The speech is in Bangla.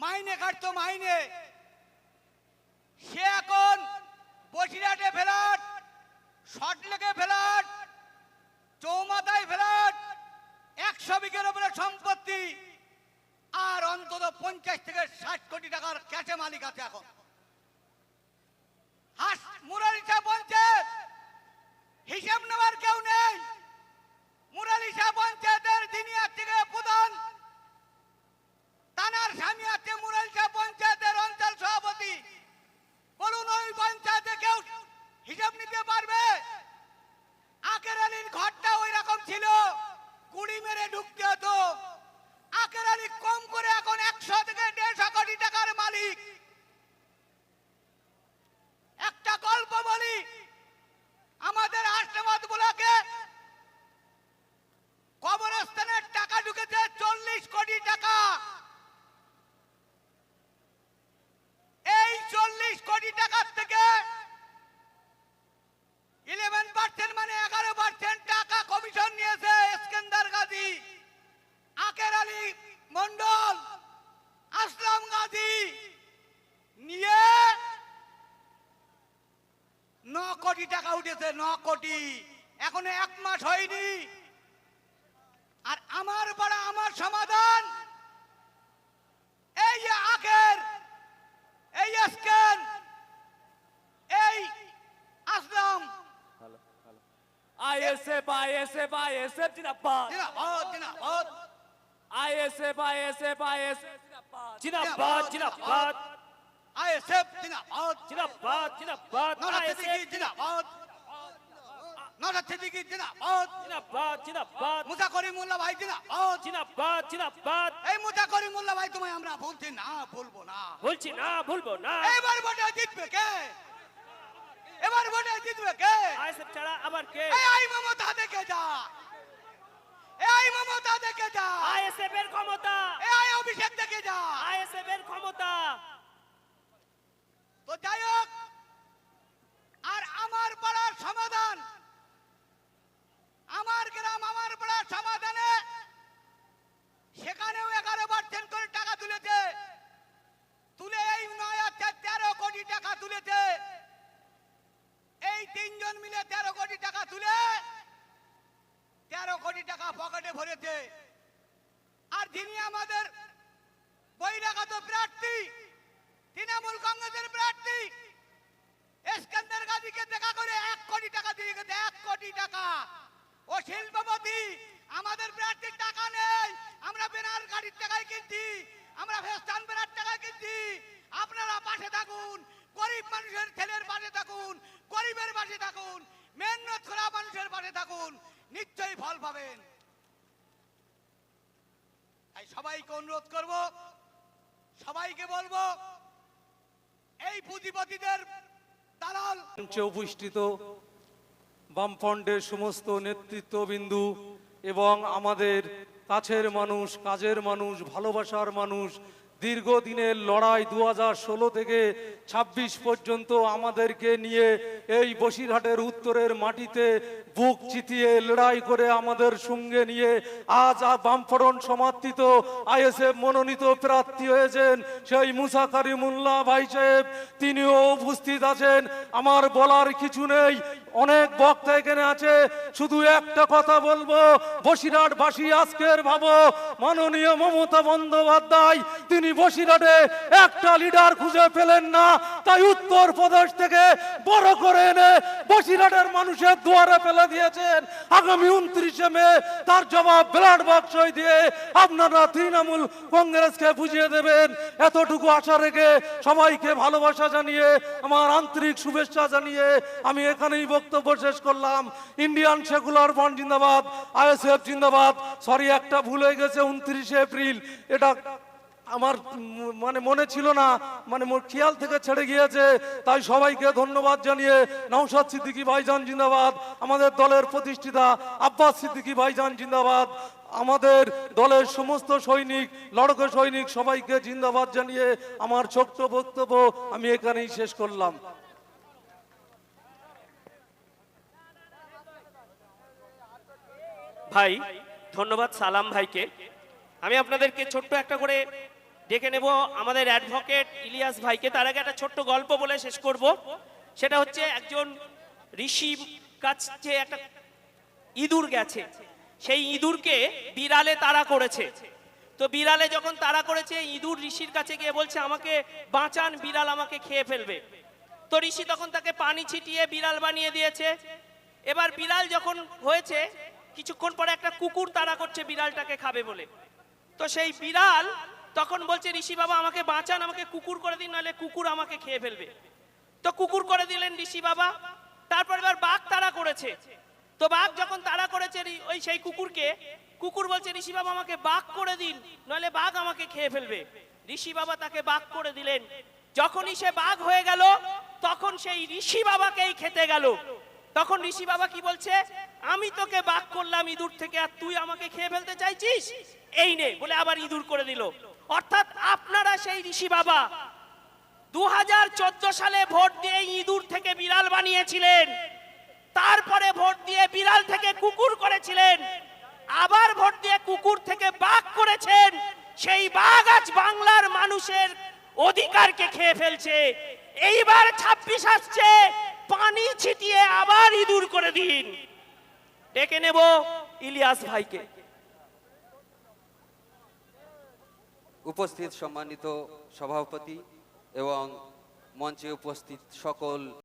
মাইনে কাটতো মাইনে, সে এখন বসিরহাটে ফ্ল্যাট, সল্টলেকে ফ্ল্যাট, চৌমাথায় ফ্ল্যাট, 100 বিঘের উপরে সম্পত্তি, আর অন্তত 50 থেকে 60 কোটি টাকার ক্যাশে মালিক আছে। এখন মুরালি শাহ পঞ্চায়েত হিসাব নেওয়ার কেউ নেই। মুরালি শাহ পঞ্চায়েতের যিনি থেকে প্রধান, তানার স্বামী আছে মুরালি শাহ পঞ্চায়েতের অঞ্চল সভাপতি। বলুন ওই পঞ্চায়েতে কেউ হিসাব নিতে পারবে? আকের আলীর ঘরটা ওই রকম ছিল, কুড়ি মেরে ঢুকতে হতো। আকের আলী কম করে এখন 100 থেকে 150 কোটি টাকার মালিক। একটা গল্প বলি, আমাদের হাসনাবাদ ব্লকে কবরস্থানের টাকা ঢুকেছে 40 কোটি টাকা। এই 40 কোটি টাকার থেকে 11% মানে 11% টাকা কমিশন নিয়েছে ইস্কান্দার গাজী, আকের আলী মন্ডল, আসলাম গাজী নিয়ে 9 কোটি টাকা উঠেছে। 9 কোটি, এখনো 1 মাস হয়নি। আর আমার পাড়া আমার সমাধান, এই আখের, এই স্ক্যান, এই আসলাম, আইএসএফ আইএসএফ আইএসএফ জিন্দাবাদ জিন্দাবাদ জিন্দাবাদ, আইএসএফ আইএসএফ আইএসএফ জিন্দাবাদ জিন্দাবাদ আইএসএফ জিন্দাবাদ, জিন্দাবাদ জিন্দাবাদ নওশাদ সিদ্দিকী জিন্দাবাদ, নওশাদ সিদ্দিকী জিন্দাবাদ, জিন্দাবাদ জিন্দাবাদ মুসা করিমুল্লাহ ভাই জিন্দাবাদ, জিন্দাবাদ জিন্দাবাদ এই মুসা করিমুল্লাহ ভাই তোমায় আমরা বলছি না, বলবো না, বলছি না ভুলবো না। এবার ভোটে জিতবে কে? এবার ভোটে জিতবে কে? আইএসএফ ছাড়া আবার কে? এই আই মমতা দেখে যা, এই আই মমতা দেখে যা, আইএসএফ এর ক্ষমতা, এই আই অভিষেক দেখে যা। আইএসএফ এর ক্ষমতা। তো যাই হোক, আর আমার পাড়ার সমাধান, আমার গ্রাম আমার পাড়ার সমাধানে সেখানেও 11% করে টাকা তুলেছে। তুলে এই 13 কোটি টাকা তুলেছে। এই তিনজন মিলে 13 কোটি টাকা তুলে 13 কোটি টাকা পকেটে ভরেছে। আর যিনি আমাদের বহিরাগত প্রার্থী, তৃণমূল কংগ্রেসের প্রার্থী ইস্কান্দার গাজীকে দেখা করে 1 কোটি টাকা দিয়ে গেছে। 1 কোটি টাকা। ও শিল্পপতি, আমাদের প্রার্থীর টাকা নেই, আমরা বেনার গাড়ির টাকায় কিনছি, আমরা ফেস্টান বেনার টাকায় কিনছি। আপনারা পাশে থাকুন, গরিব মানুষের ছেলের পাশে থাকুন, গরিবের পাশে থাকুন, মেহনত করা মানুষের পাশে থাকুন, নিশ্চয়ই ফল পাবেন। তাই সবাইকে অনুরোধ করব, সবাইকে বলবো, এই পুঁজিপতিদের দালাল মঞ্চে উপস্থিত বামফ্রন্টের সমস্ত নেতৃত্ববিন্দু এবং আমাদের কাছের মানুষ, কাজের মানুষ, ভালোবাসার মানুষ, দীর্ঘদিনের লড়াই 2016 থেকে 26 পর্যন্ত আমাদেরকে নিয়ে এই বসিরহাটের উত্তরের মাটিতে বুক চিতিয়ে লড়াই করে আমাদের সঙ্গে নিয়ে আজ বামফ্রন্ট সমর্থিত আইএসএফ মনোনীত প্রার্থী হয়েছেন সেই মুসা করিমুল্লাহ ভাই সাহেব, তিনিও উপস্থিত আছেন। আমার বলার কিছু নেই, অনেক বক্তা এখানে আছে, শুধু একটা কথা বলবো, বসিরহাটবাসী আজকের ভাবো, মাননীয় মমতা বন্দ্যোপাধ্যায় তিনি বসিরহাটে একটা লিডার খুঁজে পেলেন না, তাই উত্তর প্রদেশ থেকে বড় করে এনে বসিরহাটের মানুষের দুয়ারে ফেলে দিয়েছেন। আগামী 29শে মে তার জবাব ব্যালট বাক্সয় দিয়ে আপনারা তৃণমূল কংগ্রেসকে বুঝিয়ে দেবেন। এতটুকু আশা রেখে সবাইকে ভালোবাসা জানিয়ে, আমার আন্তরিক শুভেচ্ছা জানিয়ে আমি এখানেই বক্তব্য শেষ করলাম। ইন্ডিয়ান সেকুলার ফ্রন্ট জিন্দাবাদ, আইএসএফ জিন্দাবাদ। সরি, একটা ভুল হয়ে গেছে, 29শে এপ্রিল, এটা আমার মনে ছিল না, মোর খেয়াল থেকে ছেড়ে গিয়েছে। তাই সবাইকে ধন্যবাদ জানিয়ে নওশাদ সিদ্দিকী ভাইজান জিন্দাবাদ, আমাদের দলের প্রতিষ্ঠাতা আব্বাস সিদ্দিকী ভাইজান জিন্দাবাদ, আমাদের দলের সমস্ত সৈনিক, লড়কে সৈনিক, সবাইকে জিন্দাবাদ জানিয়ে আমার ছোট্ট বক্তব্য আমি এখানেই শেষ করলাম। ভাই ধন্যবাদ সালাম ভাইকে। আমি আপনাদেরকে ছোট্ট একটা করে ডেকে নেব আমাদের অ্যাডভোকেট ইলিয়াস ভাইকে। তার আগে একটা ছোট্ট গল্প বলে শেষ করব। সেটা হচ্ছে একজন ঋষি কাছে একটা ইঁদুর গেছে, সেই ইঁদুরকে বিড়ালে তাড়া করেছে। তো বিড়ালে যখন তাড়া করেছে, ইঁদুর ঋষির কাছে গিয়ে বলছে আমাকে বাঁচান, বিড়াল আমাকে খেয়ে ফেলবে। তো ঋষি তখন তাকে পানি ছিটিয়ে বিড়াল বানিয়ে দিয়েছে। এবার বিড়াল যখন হয়েছে, কিছুক্ষণ পরে একটা কুকুর তাড়া করছে বিড়ালটাকে খাবে বলে। তো সেই বিড়াল তখন বলছে ঋষি বাবা আমাকে বাঁচান, আমাকে কুকুর করে দিন, নাহলে কুকুর আমাকে খেয়ে ফেলবে। তো কুকুর করে দিলেন ঋষি বাবা। তারপর এবার বাঘ তাড়া করেছে। তো বাঘ যখন তাড়া করেছে ওই সেই কুকুরকে, কুকুর বলছে ঋষি বাবা আমাকে বাঘ করে দিন, নইলে বাঘ আমাকে খেয়ে ফেলবে। ঋষি বাবা তাকে বাঘ করে দিলেন। যখনই সে বাঘ হয়ে গেল, তখন সেই ঋষি বাবাকেই খেতে গেল। তখন ঋষি বাবা কি বলছে, আমি তোকে বাঘ করলাম ইঁদুর থেকে, আর তুই আমাকে খেয়ে ফেলতে চাইছিস, এই নে বলে আবার ইঁদুর করে দিল। অর্থাৎ আপনারা সেই ঋষি বাবা 2014 সালে ভোট দিয়ে ইঁদুর থেকে বিড়াল বানিয়েছিলেন, তারপরে ভোট দিয়ে বিড়াল থেকে কুকুর করেছিলেন, আবার ভোট দিয়ে কুকুর থেকে বাঘ করেছেন। সেই বাঘ আজ বাংলার মানুষের অধিকারকে খেয়ে ফেলছে। এইবার 26 আসছে, পানি ছিটিয়ে আবার ইঁদুর করে দিন। ডেকে নেব ইলিয়াস ভাইকে। উপস্থিত সম্মানিত সভাপতি এবং মঞ্চে উপস্থিত সকল